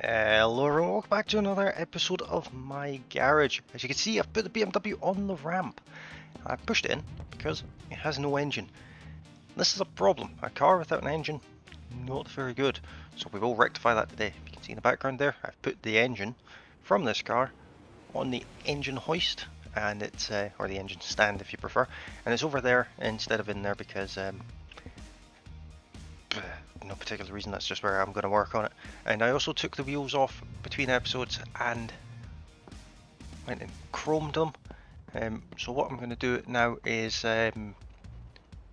Hello everyone, welcome back to another episode of my garage. As you can see, I've put the BMW on the ramp. I pushed it in because it has no engine. This is a problem. A car without an engine, not very good. So we will rectify that today. You can see in the background there, I've put the engine from this car on the engine hoist, and it's or the engine stand if you prefer, and it's over there instead of in there because no particular reason, that's just where I'm going to work on it. And I also took the wheels off between episodes and went and chromed them. So what I'm going to do now is a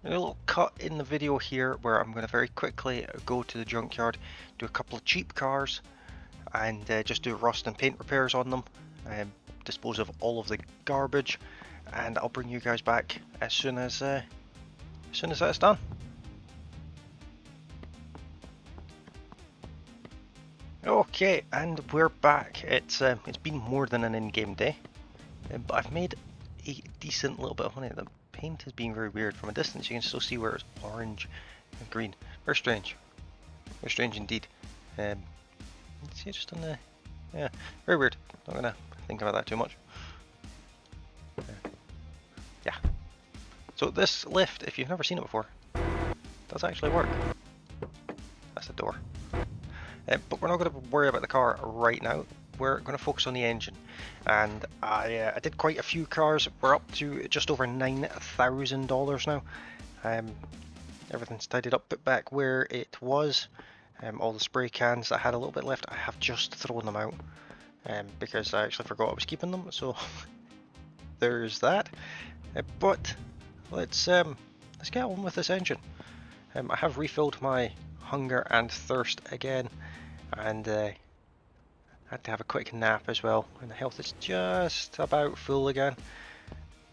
little cut in the video here where I'm going to very quickly go to the junkyard, do a couple of cheap cars, and just do rust and paint repairs on them, dispose of all of the garbage, and I'll bring you guys back as soon as that's done. Okay, and we're back. It's been more than an in-game day, but I've made a decent little bit of money. The paint is being very weird. From a distance, you can still see where it's orange and green. Very strange. Very strange indeed. See, just on the very weird. Not gonna think about that too much. Yeah. So this lift, if you've never seen it before, does actually work. That's the door. But we're not going to worry about the car right now. We're going to focus on the engine. And I did quite a few cars. We're up to just over $9,000 now. Everything's tidied up, put back where it was. All the spray cans that had a little bit left, I have just thrown them out because I actually forgot I was keeping them. So there's that. But let's get on with this engine. I have refilled my hunger and thirst again, and had to have a quick nap as well, and the health is just about full again,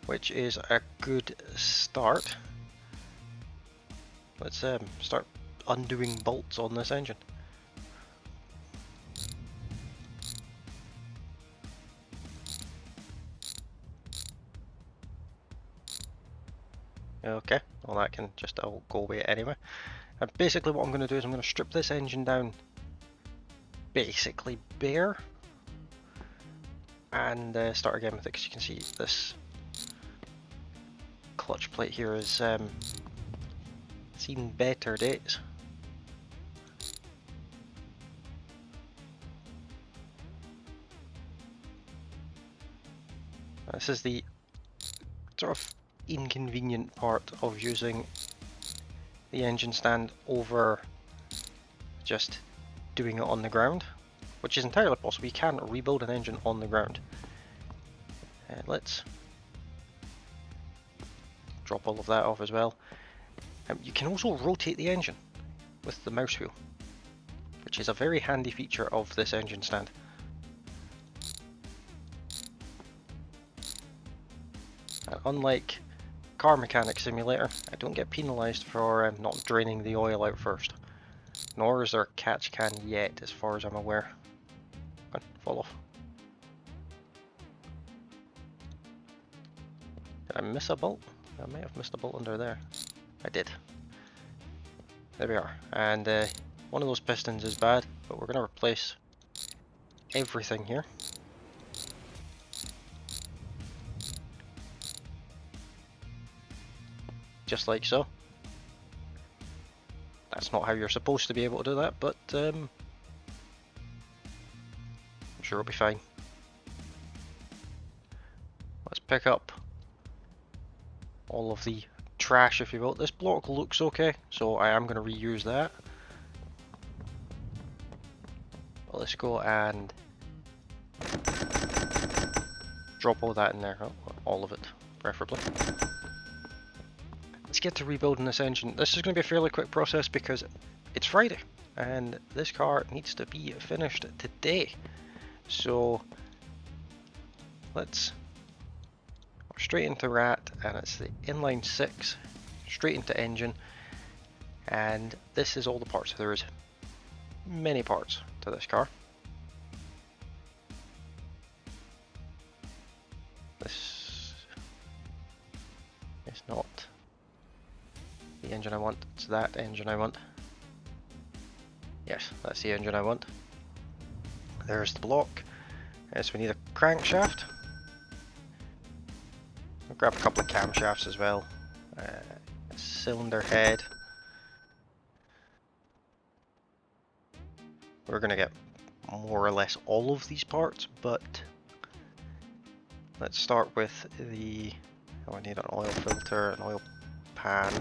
which is a good start. Let's start undoing bolts on this engine. Okay, well that can just all go away anyway. And basically what I'm going to do is I'm going to strip this engine down basically bare and start again with it, because you can see this clutch plate here is seen better days. This is the sort of inconvenient part of using the engine stand over just doing it on the ground, which is entirely possible. You can rebuild an engine on the ground. Let's drop all of that off as well. You can also rotate the engine with the mouse wheel, which is a very handy feature of this engine stand. And unlike Car Mechanic Simulator, I don't get penalised for not draining the oil out first. Nor is there a catch can yet, as far as I'm aware. Come on, fall off. Did I miss a bolt? I may have missed a bolt under there. I did. There we are. And one of those pistons is bad, but we're going to replace everything here. Just like so. That's not how you're supposed to be able to do that, but I'm sure it'll be fine. Let's pick up all of the trash, if you will. This block looks okay, so I am going to reuse that. But let's go and drop all that in there. Oh, all of it, preferably. Let's get to rebuilding this engine. This is going to be a fairly quick process because it's Friday and this car needs to be finished today. So let's go straight into rat, and it's the inline 6 straight into engine, and this is all the parts. There is many parts to this car. This is not the engine I want, it's that engine I want. Yes, that's the engine I want. There's the block. So we need a crankshaft. I'll grab a couple of camshafts as well. A cylinder head. We're going to get more or less all of these parts, but let's start with the... Oh, I need an oil filter, an oil pan,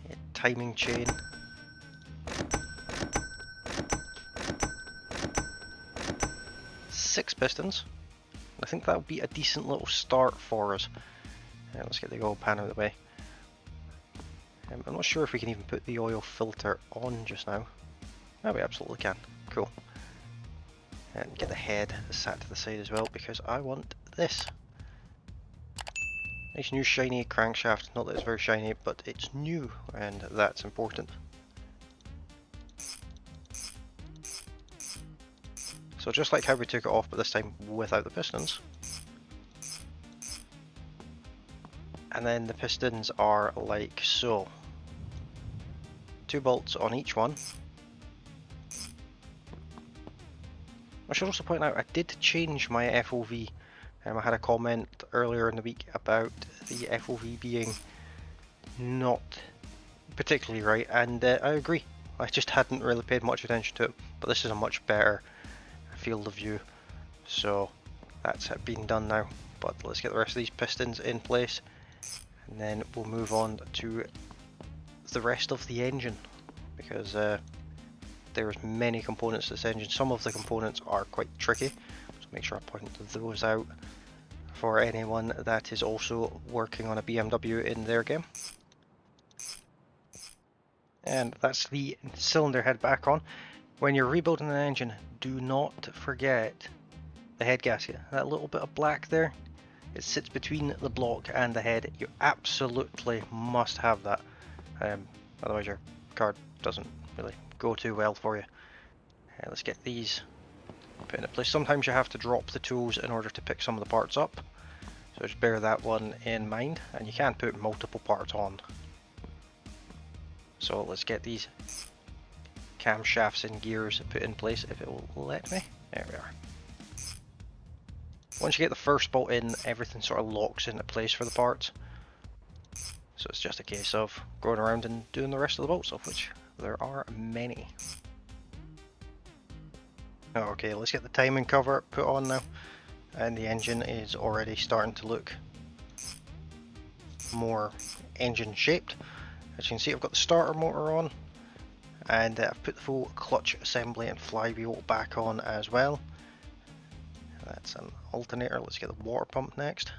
a timing chain. Six pistons. I think that would be a decent little start for us. Let's get the oil pan out of the way. I'm not sure if we can even put the oil filter on just now. No, we absolutely can. Cool. And get the head sat to the side as well, because I want this. Nice new shiny crankshaft. Not that it's very shiny, but it's new, and that's important. So just like how we took it off, but this time without the pistons. And then the pistons are like so. 2 bolts on each one. I should also point out I did change my FOV. I had a comment earlier in the week about the FOV being not particularly right, and I agree. I just hadn't really paid much attention to it, but this is a much better field of view, so that's been done now. But let's get the rest of these pistons in place, and then we'll move on to the rest of the engine, because there's many components to this engine. Some of the components are quite tricky, so make sure I point those out for anyone that is also working on a BMW in their game. And that's the cylinder head back on. When you're rebuilding an engine, do not forget the head gasket. That little bit of black there, it sits between the block and the head. You absolutely must have that. Otherwise your car doesn't really go too well for you. Let's get these put into place. Sometimes you have to drop the tools in order to pick some of the parts up, so just bear that one in mind, and you can put multiple parts on. So let's get these camshafts and gears put in place, if it will let me. There we are. Once you get the first bolt in, everything sort of locks into place for the parts. So it's just a case of going around and doing the rest of the bolts, of which there are many. Okay, let's get the timing cover put on now. And the engine is already starting to look more engine shaped. As you can see, I've got the starter motor on, and I've put the full clutch assembly and flywheel back on as well. That's an alternator. Let's get the water pump next.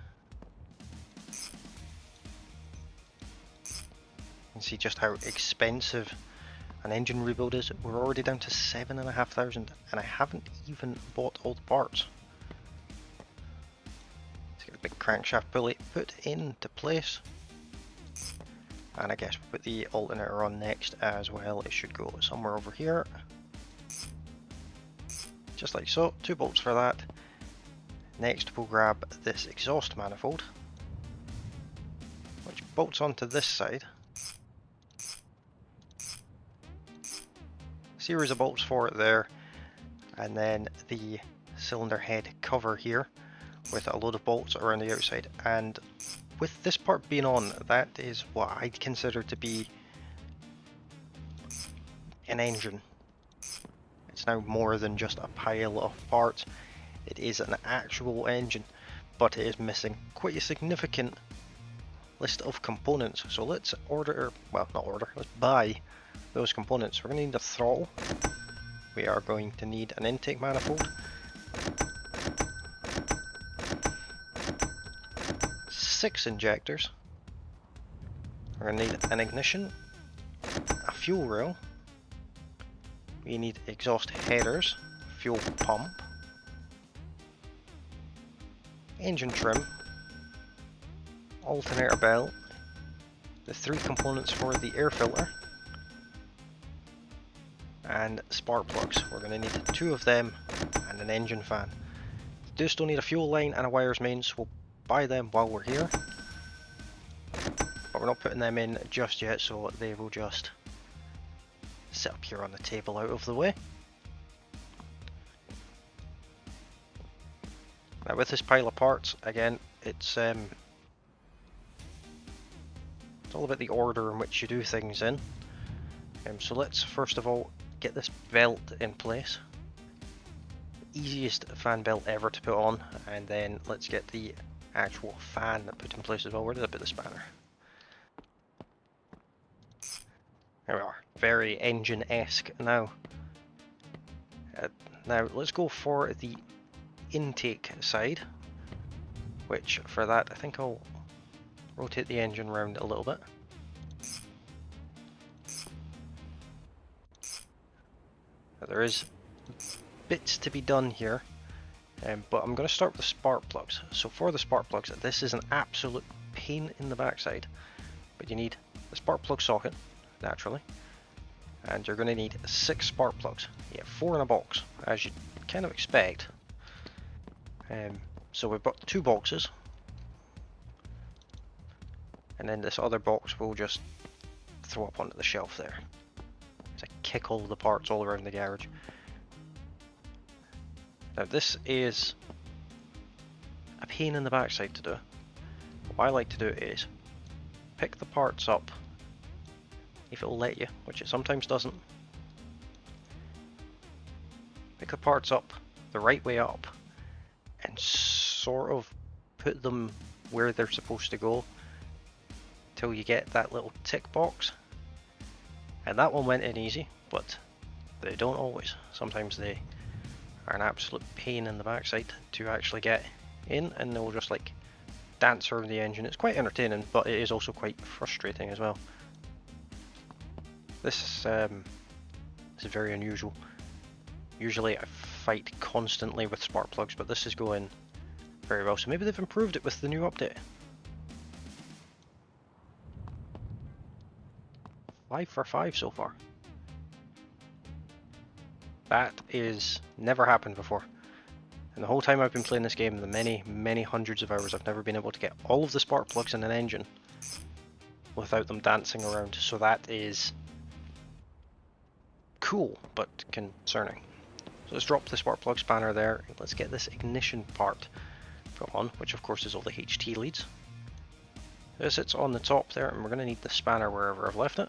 You can see just how expensive an engine rebuild is. We're already down to 7,500, and I haven't even bought all the parts. Let's get the big crankshaft pulley put into place. And I guess we'll put the alternator on next as well. It should go somewhere over here. Just like so, 2 bolts for that. Next we'll grab this exhaust manifold, which bolts onto this side. Series of bolts for it there, and then the cylinder head cover here with a load of bolts around the outside. And with this part being on, that is what I'd consider to be an engine. It's now more than just a pile of parts. It is an actual engine, but it is missing quite a significant list of components. So let's order, well, not order, let's buy those components. We're going to need a throttle. We are going to need an intake manifold. 6 injectors. We're going to need an ignition, a fuel rail. We need exhaust headers, fuel pump, engine trim, alternator belt, the 3 components for the air filter, and spark plugs. We're going to need 2 of them and an engine fan. We do still need a fuel line and a wires main, so we'll buy them while we're here. But we're not putting them in just yet, so they will just sit up here on the table out of the way. Now with this pile of parts, again, it's all about the order in which you do things in. So let's first of all get this belt in place. Easiest fan belt ever to put on, and then let's get the actual fan put in place as well. Where did I put the spanner? There we are. Very engine-esque now. Now let's go for the intake side, which for that I think I'll rotate the engine around a little bit. Now, there is bits to be done here, but I'm going to start with the spark plugs. So for the spark plugs, this is an absolute pain in the backside, but you need the spark plug socket, naturally, and you're going to need 6 spark plugs. You get 4 in a box, as you kind of expect. So we've got 2 boxes, and then this other box we'll just throw up onto the shelf there. So I kick all the parts all around the garage. Now this is a pain in the backside to do. What I like to do is pick the parts up, if it will let you, which it sometimes doesn't. Pick the parts up the right way up and sort of put them where they're supposed to go till you get that little tick box. And that one went in easy, but they don't always. Sometimes they are an absolute pain in the backside to actually get in, and they'll just like dance around the engine. It's quite entertaining, but it is also quite frustrating as well. This is very unusual. Usually I fight constantly with spark plugs, but this is going very well. So maybe they've improved it with the new update. 5 for 5 so far. That is never happened before. And the whole time I've been playing this game, the many hundreds of hours, I've never been able to get all of the spark plugs in an engine without them dancing around. So that is cool, but concerning. So let's drop the spark plug spanner there. Let's get this ignition part put on, which of course is all the HT leads. This sits on the top there, and we're going to need the spanner wherever I've left it.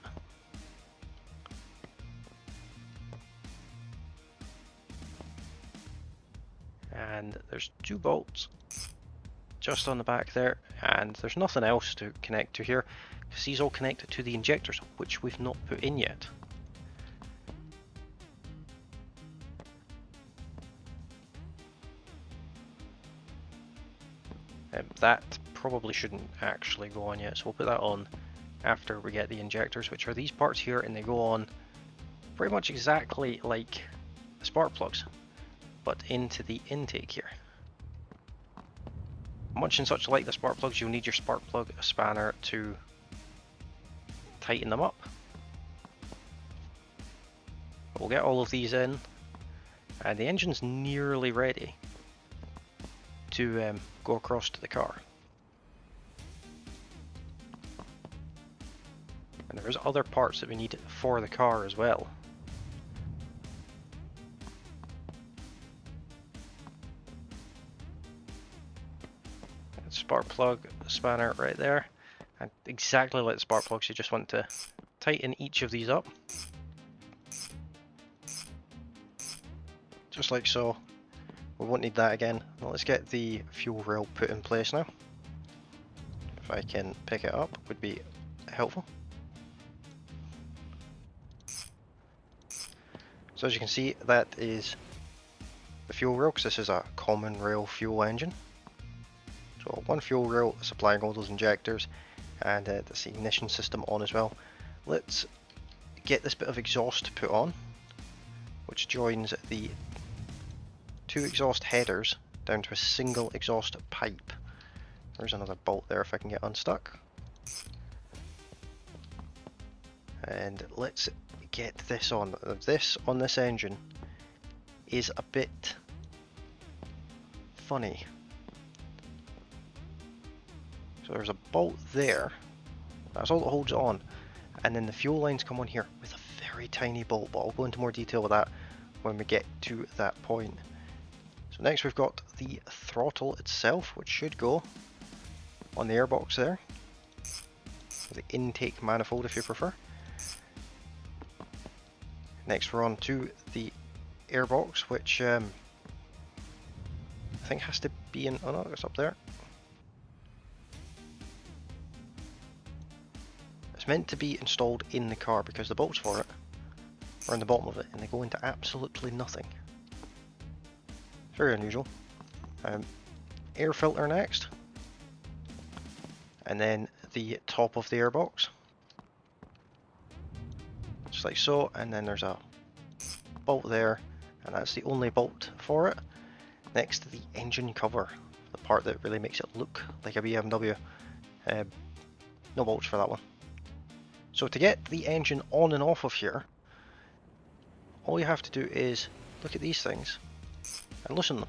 And there's 2 bolts just on the back there, and there's nothing else to connect to here because these all connected to the injectors, which we've not put in yet. That probably shouldn't actually go on yet, so we'll put that on after we get the injectors, which are these parts here, and they go on pretty much exactly like the spark plugs, but into the intake here. Much and such like the spark plugs, you'll need your spark plug spanner to tighten them up. We'll get all of these in, and the engine's nearly ready to go across to the car. And there's other parts that we need for the car as well. Spark plug spanner right there, and exactly like the spark plugs, you just want to tighten each of these up, just like so. We won't need that again. Well, let's get the fuel rail put in place now. If I can pick it up, would be helpful. So as you can see, that is the fuel rail, because this is a common rail fuel engine. So one fuel rail supplying all those injectors, and that's the ignition system on as well. Let's get this bit of exhaust put on, which joins the 2 exhaust headers down to a single exhaust pipe. There's another bolt there if I can get unstuck. And let's get this on. This on this engine is a bit funny. So there's a bolt there, that's all that holds it on, and then the fuel lines come on here with a very tiny bolt, but I'll go into more detail with that when we get to that point. So next we've got the throttle itself, which should go on the airbox there, the intake manifold if you prefer. Next we're on to the airbox, which I think has to be in, oh no, it's up there. It's meant to be installed in the car because the bolts for it are in the bottom of it and they go into absolutely nothing. Very unusual. Air filter next, and then the top of the airbox, just like so, and then there's a bolt there, and that's the only bolt for it. Next to the engine cover, the part that really makes it look like a BMW. No bolts for that one. So to get the engine on and off of here, all you have to do is look at these things and loosen them.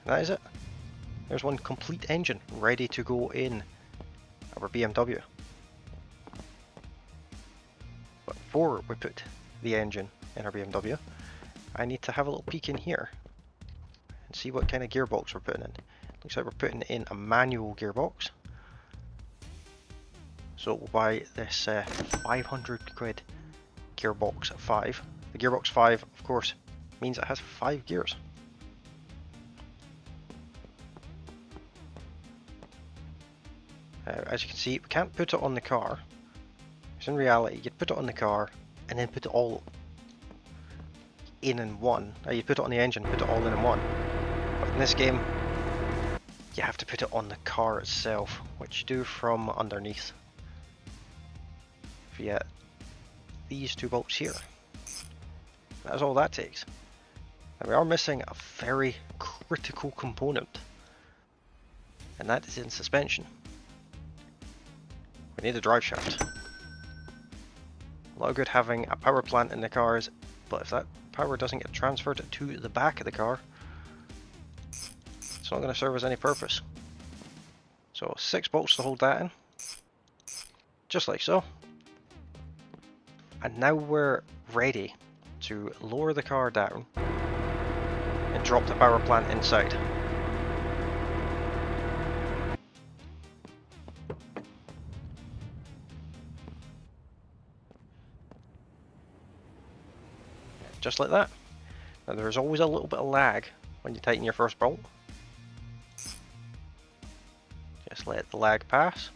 And that is it. There's one complete engine ready to go in our BMW. But before we put the engine in our BMW, I need to have a little peek in here and see what kind of gearbox we're putting in. Looks like we're putting in a manual gearbox. So we'll buy this 500 quid gearbox 5. The gearbox 5, of course, means it has 5 gears. As you can see, we can't put it on the car. Because in reality, you'd put it on the car and then put it all in one. You'd put it on the engine, put it all in one. But in this game, you have to put it on the car itself, which you do from underneath via these 2 bolts here. That's all that takes. Now we are missing a very critical component, and that is in suspension. We need a drive shaft. A lot of good having a power plant in the cars, but if that power doesn't get transferred to the back of the car, it's not going to serve us any purpose. So 6 bolts to hold that in, just like so. And now we're ready to lower the car down and drop the power plant inside. Just like that. Now there's always a little bit of lag when you tighten your first bolt. Just let the lag pass.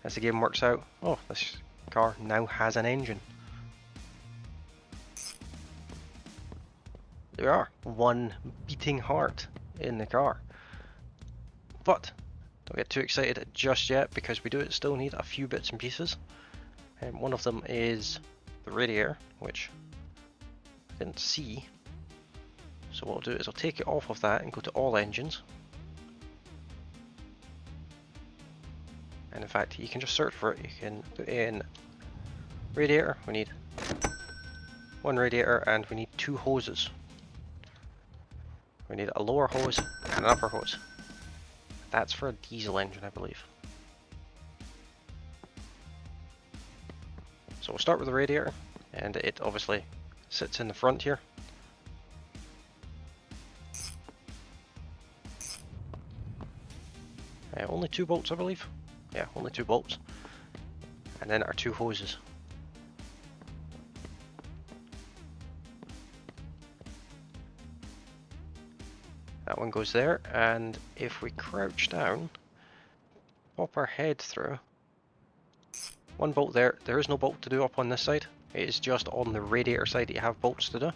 As the game works out, oh, this car now has an engine. There are one beating heart in the car. But don't get too excited just yet, because we do still need a few bits and pieces. And one of them is the radiator, which I didn't see. So what I'll do is I'll take it off of that and go to all engines. And in fact, you can just search for it. You can put in radiator. We need 1 radiator and we need 2 hoses. We need a lower hose and an upper hose. That's for a diesel engine, I believe. So we'll start with the radiator, and it obviously sits in the front here. Only 2 bolts, I believe. Yeah, only 2 bolts. And then our 2 hoses. That one goes there, and if we crouch down, pop our head through, 1 bolt there. There is no bolt to do up on this side. It is just on the radiator side that you have bolts to do.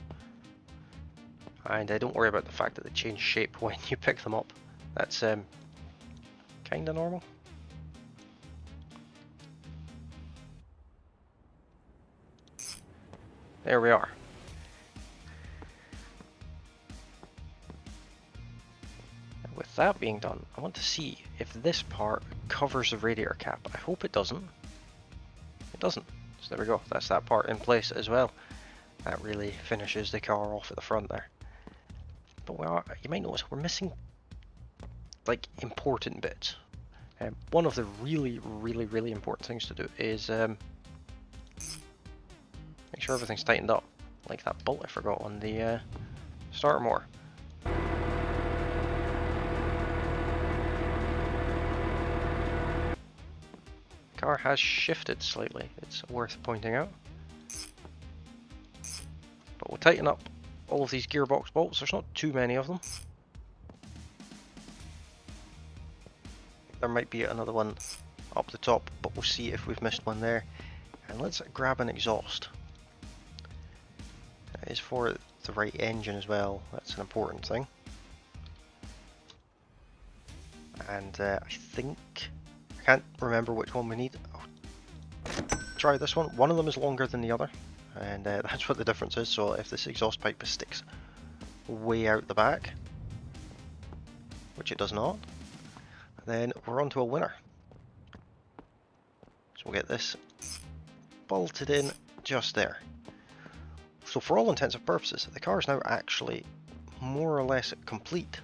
And don't worry about the fact that they change shape when you pick them up. That's kinda normal. There we are. With that being done, I want to see if this part covers the radiator cap. I hope it doesn't. It doesn't. So there we go. That's that part in place as well. That really finishes the car off at the front there. But you might notice we're missing like important bits. One of the really important things to do is make sure everything's tightened up. Like that bolt I forgot on the starter motor. car has shifted slightly, it's worth pointing out. But we'll tighten up all of these gearbox bolts, there's not too many of them. There might be another one up the top, but we'll see if we've missed one there. And let's grab an exhaust. It is for the right engine as well, that's an important thing. And I think, I can't remember which one we need. I'll try this one. One of them is longer than the other, and that's what the difference is. So if this exhaust pipe sticks way out the back, which it does not, then we're on to a winner. So we'll get this bolted in just there. So for all intents and purposes, the car is now actually more or less complete.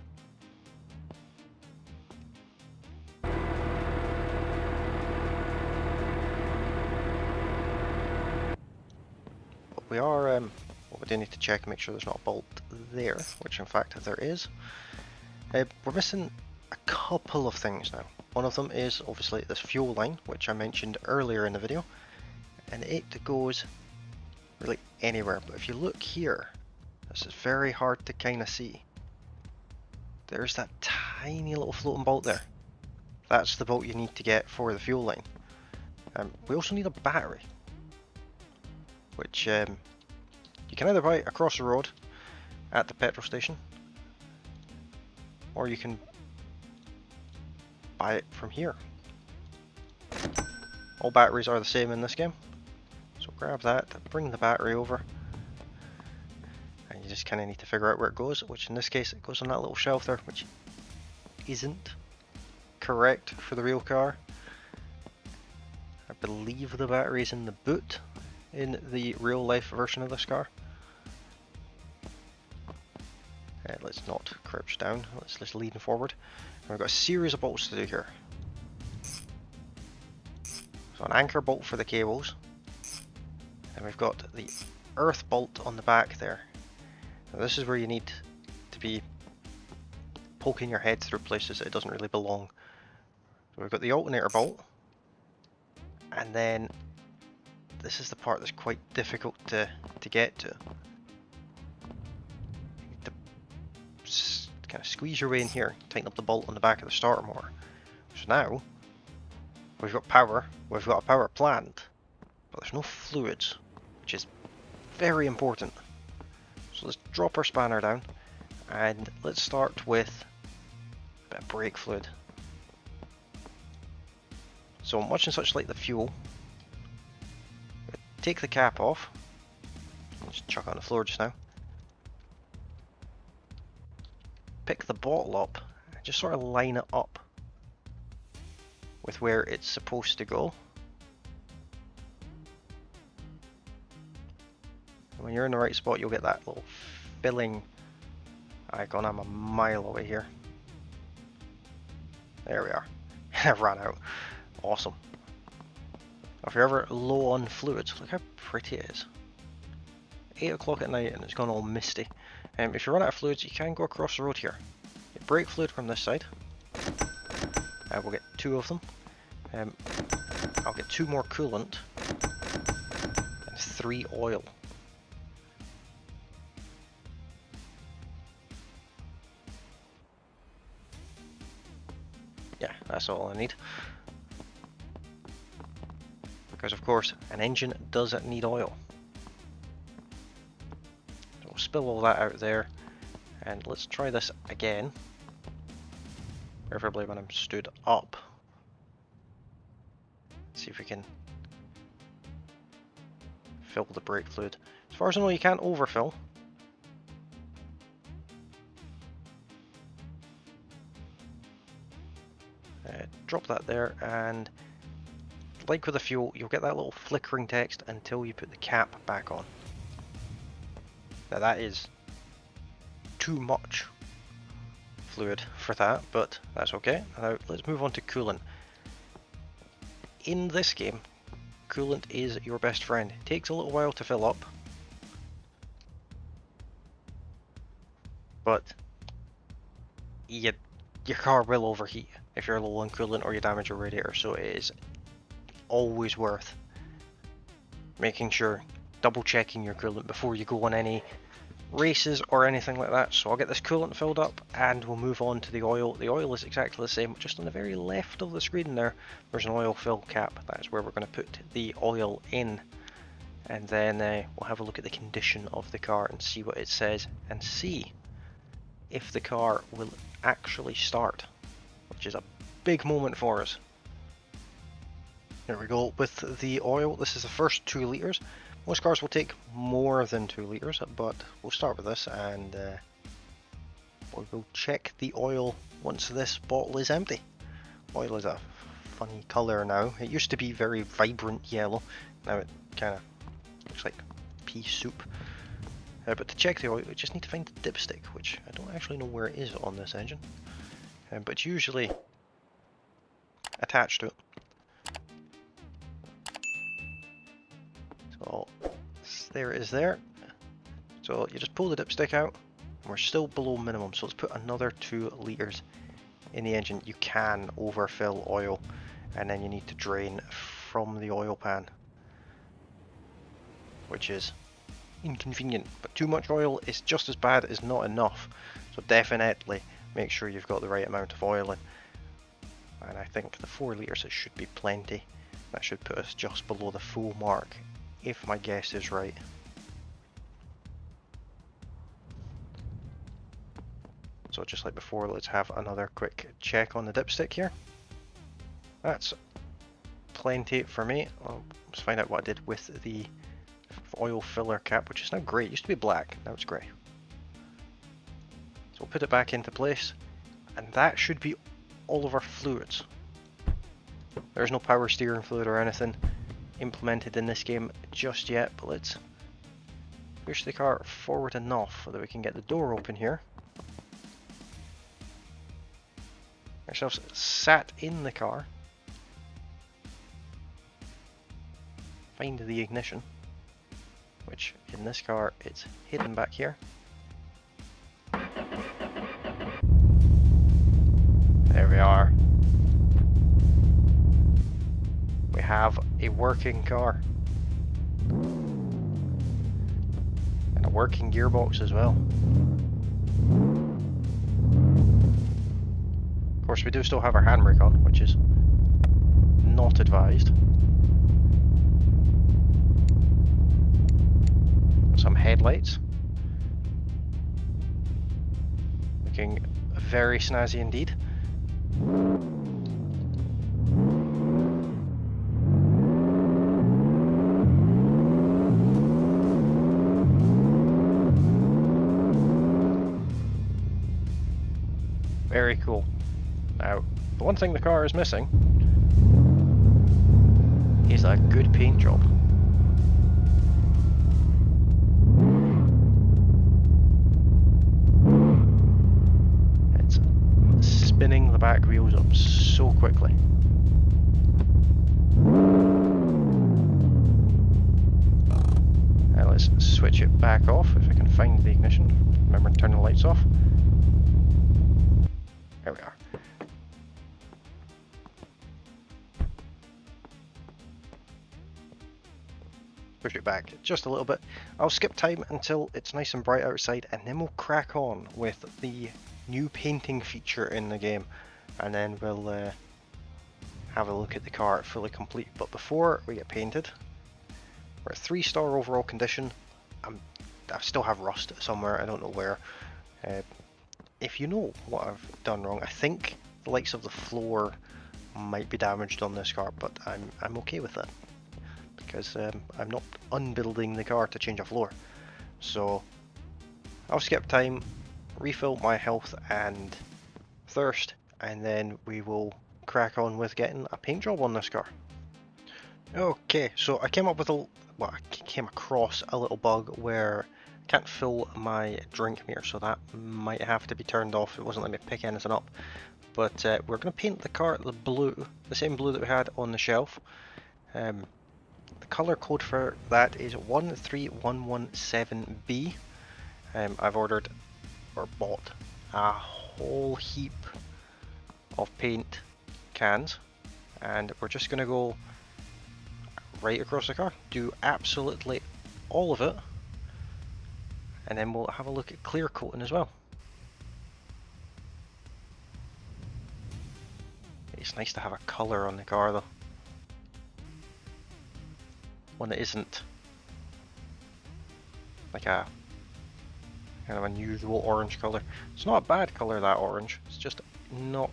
But we are, well, we do need to check and make sure there's not a bolt there, which in fact there is. We're missing a couple of things now. One of them is obviously this fuel line, which I mentioned earlier in the video, and it goes really anywhere. But if you look here, this is very hard to kind of see. There's that tiny little floating bolt there. That's the bolt you need to get for the fuel line. We also need a battery, which you can either buy across the road at the petrol station, or you can buy it from here. All batteries are the same in this game, so grab that, bring the battery over, and you just kind of need to figure out where it goes, which in this case it goes on that little shelf there, which isn't correct for the real car. I believe the battery is in the boot in the real life version of this car. Let's not crouch down, let's just lean forward. And we've got a series of bolts to do here. So an anchor bolt for the cables, and we've got the earth bolt on the back there. Now this is where you need to be poking your head through places that it doesn't really belong. So we've got the alternator bolt, and then this is the part that's quite difficult to get to. Kind of squeeze your way in here, tighten up the bolt on the back of the starter motor. So now we've got power, we've got a power plant, but there's no fluids, which is very important. So let's drop our spanner down and let's start with a bit of brake fluid. So much and such like the fuel, take the cap off, just chuck it on the floor just now. Pick the bottle up and just sort of line it up with where it's supposed to go. And when you're in the right spot, you'll get that little filling icon. I'm a mile away here. There we are. I ran out. Awesome. If you're ever low on fluids, look how pretty it is. 8 o'clock at night and it's gone all misty. If you run out of fluids, you can go across the road here. Get brake fluid from this side. We'll get 2 of them. I'll get 2 more coolant and 3 oil. Yeah, that's all I need. Because of course, an engine does need oil. We'll spill all that out there, and let's try this again, preferably when I'm stood up. See if we can fill the brake fluid. As far as I know, you can't overfill. Drop that there, and like with the fuel, you'll get that little flickering text until you put the cap back on. Now that is too much fluid for that, but that's okay. Now let's move on to coolant. In this game, coolant is your best friend. It takes a little while to fill up, but your car will overheat if you're low on coolant or you damage your radiator, so it is always worth making sure, double checking your coolant before you go on any races or anything like that. So I'll get this coolant filled up and we'll move on to the oil. The oil is exactly the same, just on the very left of the screen there's an oil fill cap. That's where we're going to put the oil in, and then we'll have a look at the condition of the car and see what it says and see if the car will actually start, which is a big moment for us. There we go with the oil. This is the first 2 litres. Most cars will take more than 2 litres, but we'll start with this and we'll go check the oil once this bottle is empty. Oil is a funny colour now. It used to be very vibrant yellow. Now it kind of looks like pea soup. But to check the oil, we just need to find the dipstick, which I don't actually know where it is on this engine. But it's usually attached to it. So there it is there. So you just pull the dipstick out, and we're still below minimum, so let's put another 2 litres in the engine. You can overfill oil, and then you need to drain from the oil pan, which is inconvenient, but too much oil is just as bad as not enough. So definitely make sure you've got the right amount of oil in, and I think the 4 litres, it should be plenty. That should put us just below the full mark, if my guess is right. So just like before, let's have another quick check on the dipstick here. That's plenty for me. Let's find out what I did with the oil filler cap, which is now grey. It used to be black, now it's grey. So we'll put it back into place, and that should be all of our fluids. There's no power steering fluid or anything implemented in this game just yet, but let's push the car forward enough so that we can get the door open here. Ourselves sat in the car. Find the ignition, which in this car it's hidden back here. There we are. We have a working car. And a working gearbox as well. Of course, we do still have our handbrake on, which is not advised. Some headlights. Looking very snazzy indeed. Very cool. Now, the one thing the car is missing is a good paint job. It's spinning the back wheels up so quickly. Now let's switch it back off if I can find the ignition. Remember to turn the lights off. There we are. Push it back just a little bit. I'll skip time until it's nice and bright outside, and then we'll crack on with the new painting feature in the game, and then we'll have a look at the car fully complete. But before we get painted, we're at 3-star overall condition. I still have rust somewhere, I don't know where. If you know what I've done wrong, I think the likes of the floor might be damaged on this car, but I'm okay with that, because I'm not unbuilding the car to change a floor. So I'll skip time, refill my health and thirst, and then we will crack on with getting a paint job on this car. Okay, so I came across a little bug where I can't fill my drink meter, so that might have to be turned off. It wasn't letting me pick anything up. But we're going to paint the car the blue, the same blue that we had on the shelf. The colour code for that is 13117B. I've ordered or bought a whole heap of paint cans, and we're just going to go right across the car. Do absolutely all of it. And then we'll have a look at clear coating as well. It's nice to have a colour on the car though. One that isn't like a kind of unusual orange colour. It's not a bad colour, that orange. It's just not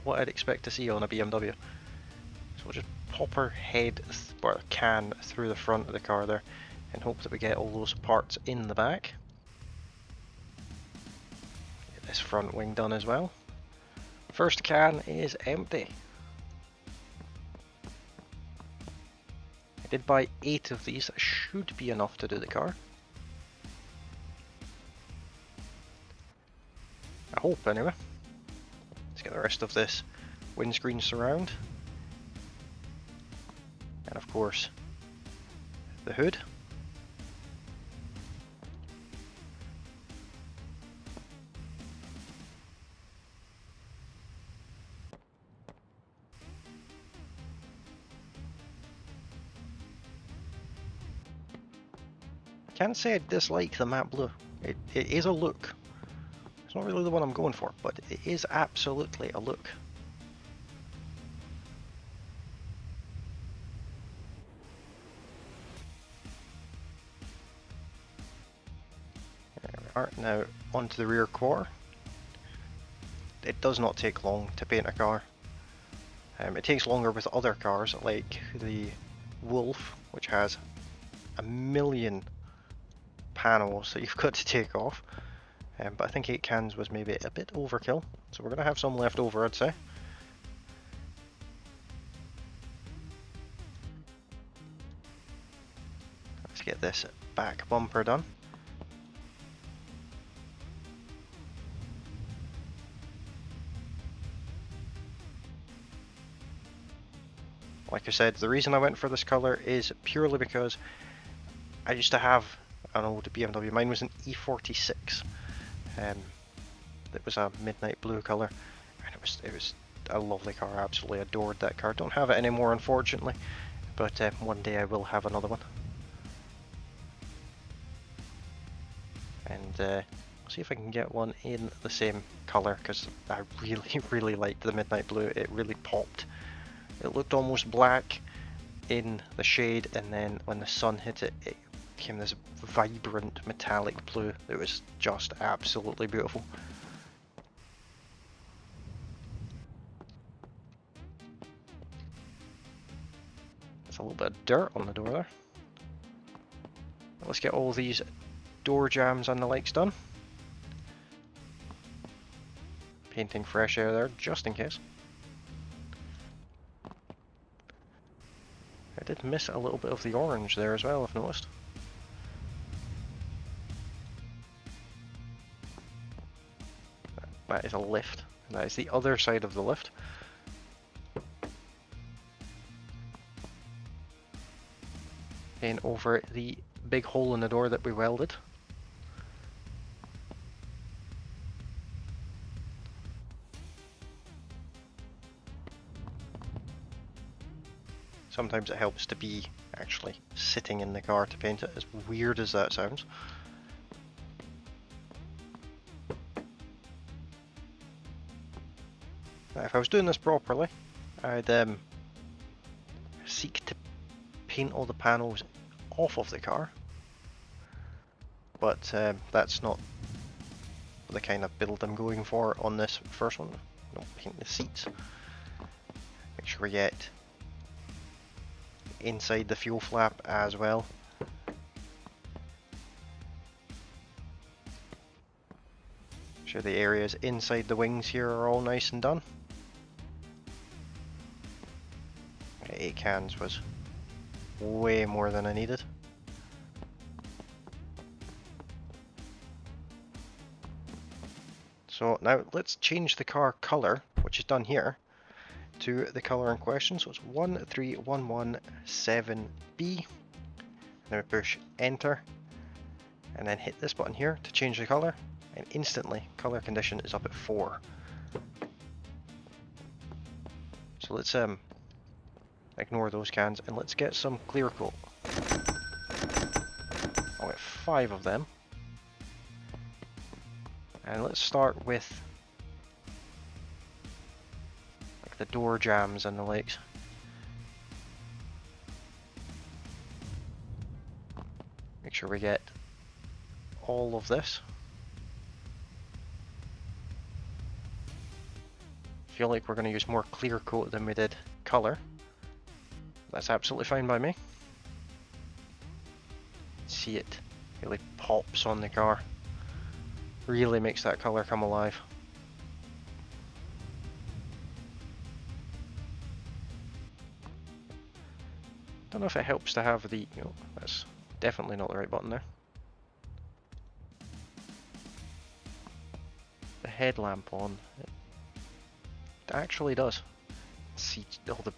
what I'd expect to see on a BMW. So we'll just pop our head or can through the front of the car there and hope that we get all those parts in the back. Get this front wing done as well. First can is empty. I did buy 8 of these. That should be enough to do the car. I hope anyway. Let's get the rest of this windscreen surround. And of course, the hood. Can't say I dislike the matte blue. It is a look. It's not really the one I'm going for, but it is absolutely a look. There we are. Now onto the rear quarter. It does not take long to paint a car. It takes longer with other cars like the Wolf, which has a million panels that you've got to take off. But I think 8 cans was maybe a bit overkill, so we're going to have some left over, I'd say. Let's get this back bumper done. Like I said, the reason I went for this colour is purely because I used to have an old BMW. Mine was an E46. It was a midnight blue colour, and it was a lovely car. I absolutely adored that car. Don't have it anymore, unfortunately, but one day I will have another one. And I'll see if I can get one in the same colour, because I really liked the midnight blue. It really popped. It looked almost black in the shade, and then when the sun hit it, it became this vibrant metallic blue. It was just absolutely beautiful. There's a little bit of dirt on the door there. Let's get all these door jambs and the likes done. Painting fresh air there, just in case. I did miss a little bit of the orange there as well, I've noticed. That is a lift. That is the other side of the lift. Paint over the big hole in the door that we welded. Sometimes it helps to be actually sitting in the car to paint it, as weird as that sounds. Now, if I was doing this properly, I'd seek to paint all the panels off of the car, but that's not the kind of build I'm going for on this first one. Don't paint the seats. Make sure we get inside the fuel flap as well. Make sure the areas inside the wings here are all nice and done. 8 cans was way more than I needed. So now let's change the car colour, which is done here, to the colour in question. So it's 13117B. Now push enter and then hit this button here to change the colour, and instantly colour condition is up at 4. So let's ignore those cans, and let's get some clear coat. I'll get 5 of them. And let's start with like the door jambs and the likes. Make sure we get all of this. Feel like we're going to use more clear coat than we did color. That's absolutely fine by me. See it really pops on the car. Really makes that color come alive. Don't know if it helps to have the, that's definitely not the right button there. The headlamp on. It actually does. See all the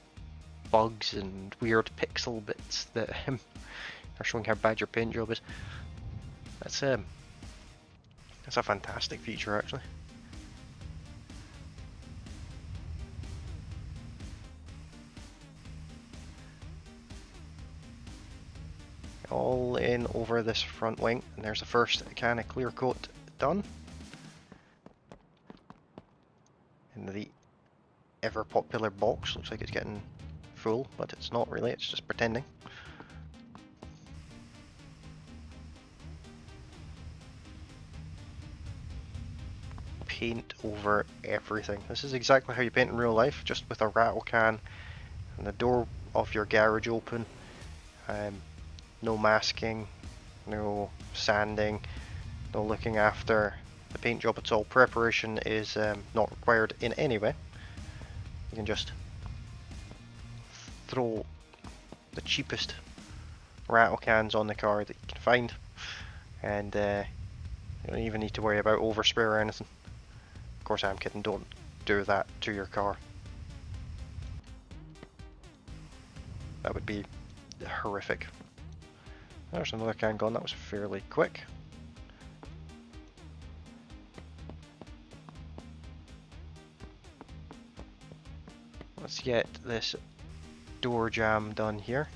bugs and weird pixel bits that are showing how bad your paint job is. That's a fantastic feature actually. All in over this front wing, and there's the first can of clear coat done. And the ever popular box looks like it's getting full, but it's not really, it's just pretending. Paint over everything. This is exactly how you paint in real life, just with a rattle can and the door of your garage open. No masking, no sanding, no looking after the paint job at all. Preparation is not required in any way. You can just throw the cheapest rattle cans on the car that you can find, and you don't even need to worry about overspray or anything. Of course, I'm kidding, don't do that to your car. That would be horrific. There's another can gone, that was fairly quick. Let's get this door jamb done here.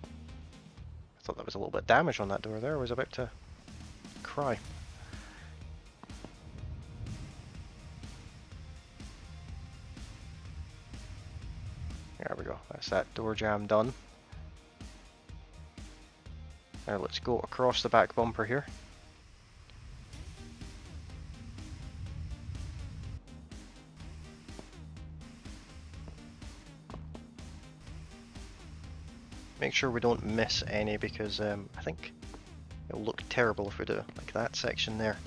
I thought that was a little bit damaged on that door there, I was about to cry. There we go, that's that door jamb done. Now let's go across the back bumper here. Make sure we don't miss any, because I think it'll look terrible if we do, like that section there.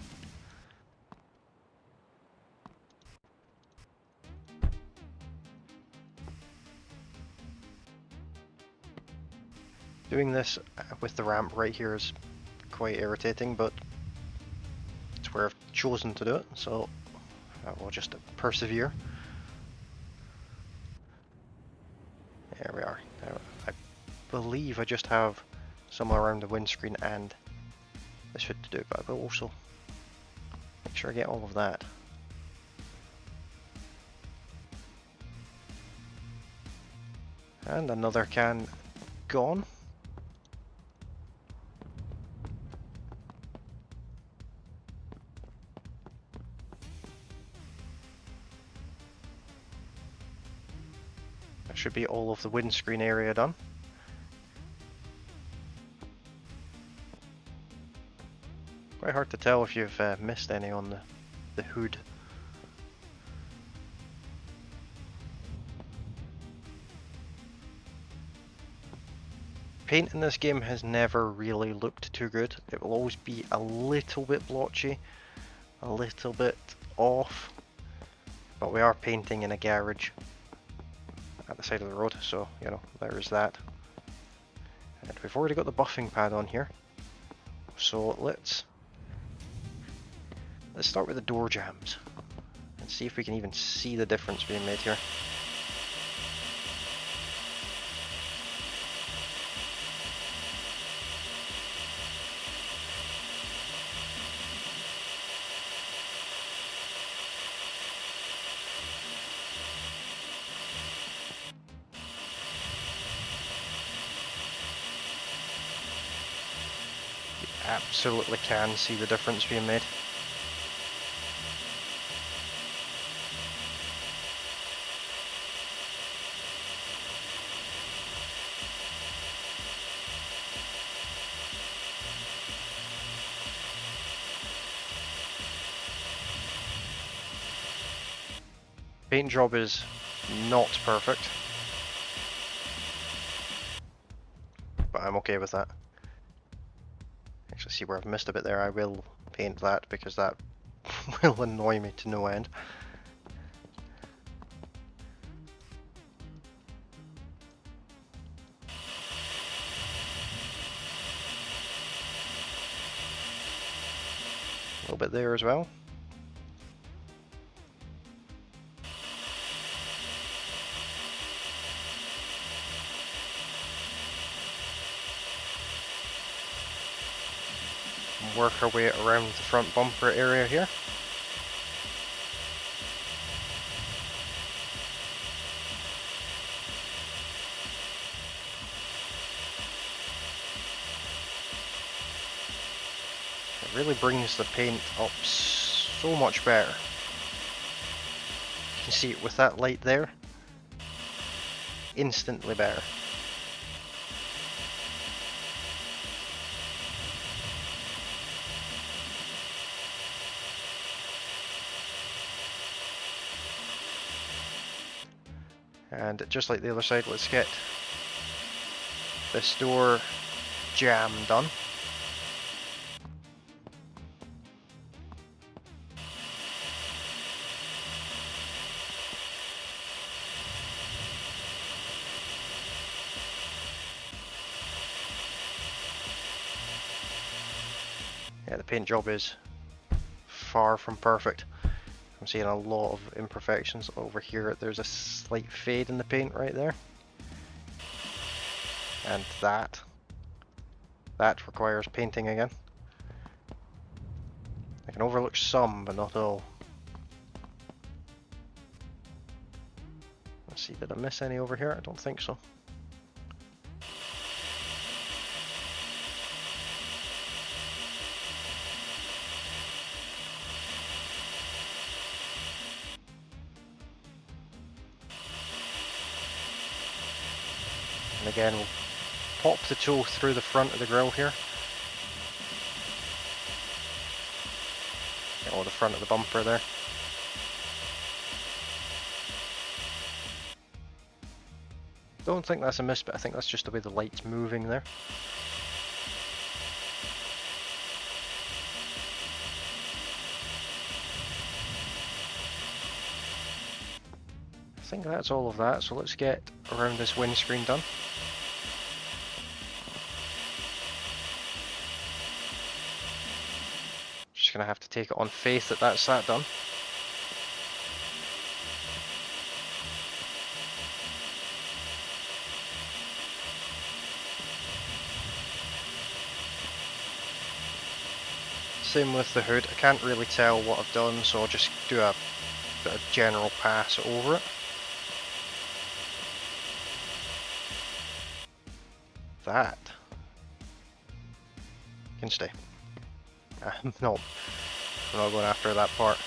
Doing this with the ramp right here is quite irritating, but it's where I've chosen to do it, so I will just persevere. There we are. Now, I believe I just have some around the windscreen and this should do, but I will also make sure I get all of that. And another can gone. That should be all of the windscreen area done. Quite hard to tell if you've missed any on the hood. Paint in this game has never really looked too good. It will always be a little bit blotchy, a little bit off, but we are painting in a garage at the side of the road, so you know, there is that. And we've already got the buffing pad on here, so let's start with the door jambs and see if we can even see the difference being made here. absolutely can see the difference being made. Paint job is not perfect, but I'm okay with that. Actually, see where I've missed a bit there. I will paint that because that will annoy me to no end. A little bit there as well. Work our way around the front bumper area here. It really brings the paint up so much better. You can see it with that light there. Instantly better. And just like the other side, let's get this door jamb done. Yeah, the paint job is far from perfect. I'm seeing a lot of imperfections over here. There's a slight fade in the paint right there. And that requires painting again. I can overlook some, but not all. Let's see, did I miss any over here? I don't think so. And again, we'll pop the tool through the front of the grille here. Or the front of the bumper there. Don't think that's a miss, but I think that's just the way the light's moving there. I think that's all of that, so let's get around this windscreen done. Just gonna have to take it on faith that that's that done. Same with the hood. I can't really tell what I've done, so I'll just do a general pass over it. That can stay. No, I'm not going after that part.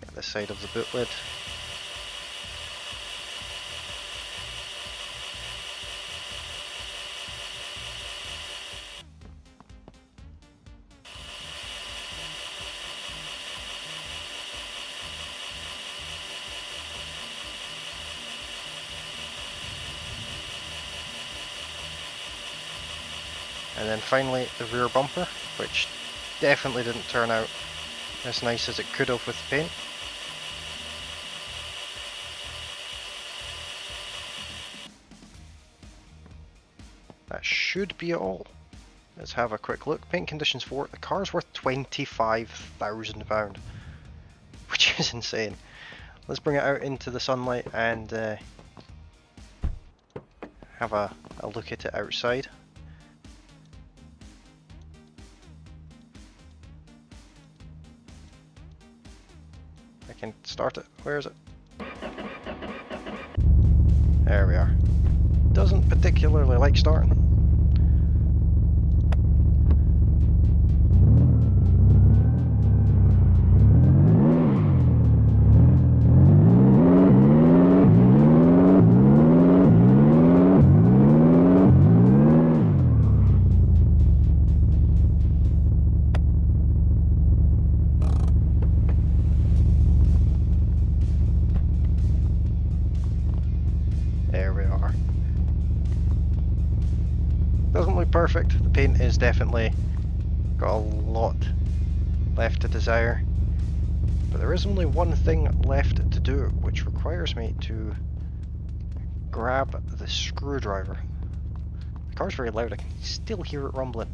Get this side of the boot lid. And then finally the rear bumper, which definitely didn't turn out as nice as it could have with the paint. That should be it all. Let's have a quick look. Paint conditions for it. The car's worth £25,000, which is insane. Let's bring it out into the sunlight and have a look at it outside. I can start it. Where is it? There we are. doesn't particularly like starting. There we are. Doesn't look perfect. The paint is definitely got a lot left to desire. But there is only one thing left to do, which requires me to grab the screwdriver. The car's very loud, I can still hear it rumbling.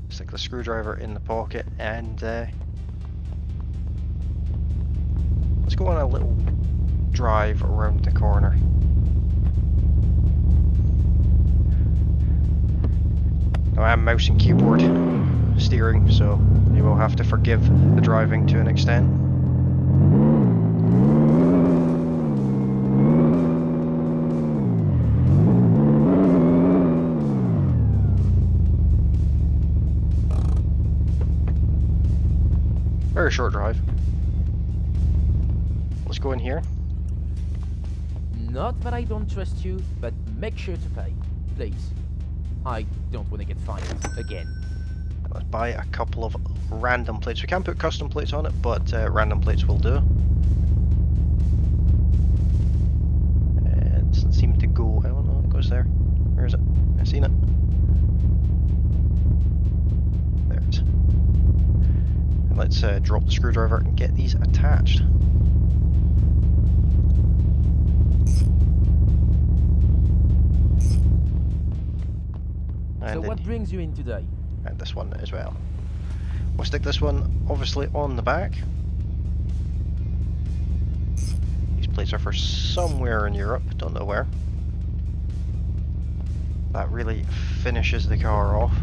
Stick the screwdriver in the pocket and let's go on a little drive around the corner. Now I am mouse and keyboard steering, so you will have to forgive the driving to an extent. Very short drive. Let's go in here. Not that I don't trust you, but make sure to pay, please. I don't want to get fined again. Let's buy a couple of random plates. We can put custom plates on it, but random plates will do. It doesn't seem to go. I don't know. It goes there. Where is it? I've seen it. There it is. And let's drop the screwdriver and get these attached. So what brings you in today? And this one as well. We'll stick this one obviously on the back. These plates are for somewhere in Europe, don't know where. That really finishes the car off.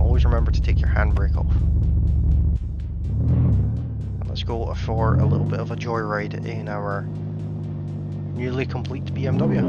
Always remember to take your handbrake off. Let's go for a little bit of a joyride in our newly complete BMW.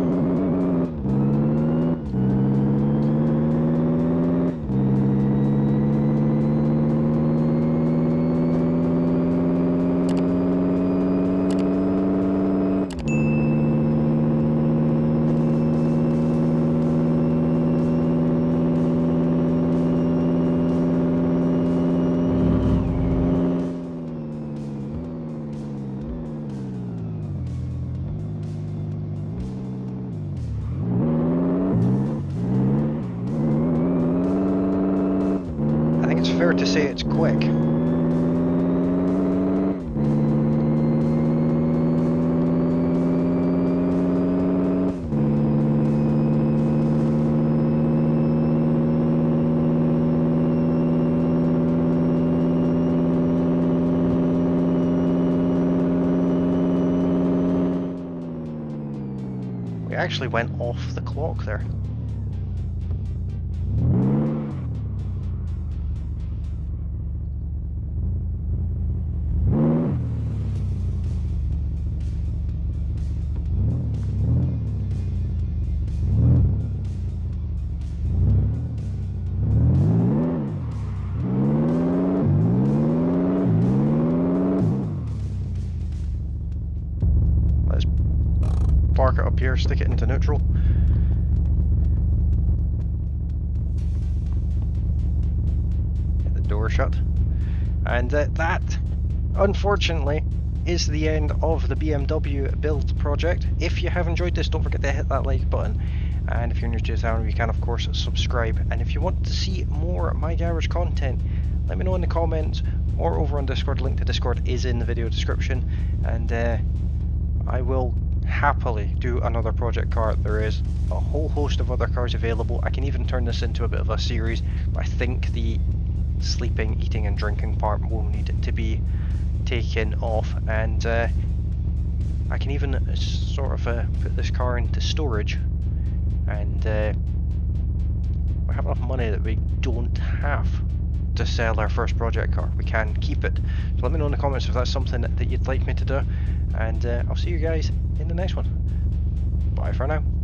Fair to say it's quick. We actually went off the clock there. Park it up here, stick it into neutral. Get the door shut. And that, unfortunately, is the end of the BMW build project. If you have enjoyed this, don't forget to hit that like button. And if you're new to the channel, you can of course subscribe. And if you want to see more My Garage content, let me know in the comments or over on Discord. Link to Discord is in the video description. And I will happily do another project car. There is a whole host of other cars available. I can even turn this into a bit of a series, but I think the sleeping, eating and drinking part will need to be taken off, and I can even sort of put this car into storage and money that we don't have to sell our first project car. We can keep it. So let me know in the comments if that's something that you'd like me to do, and I'll see you guys in the next one. Bye for now.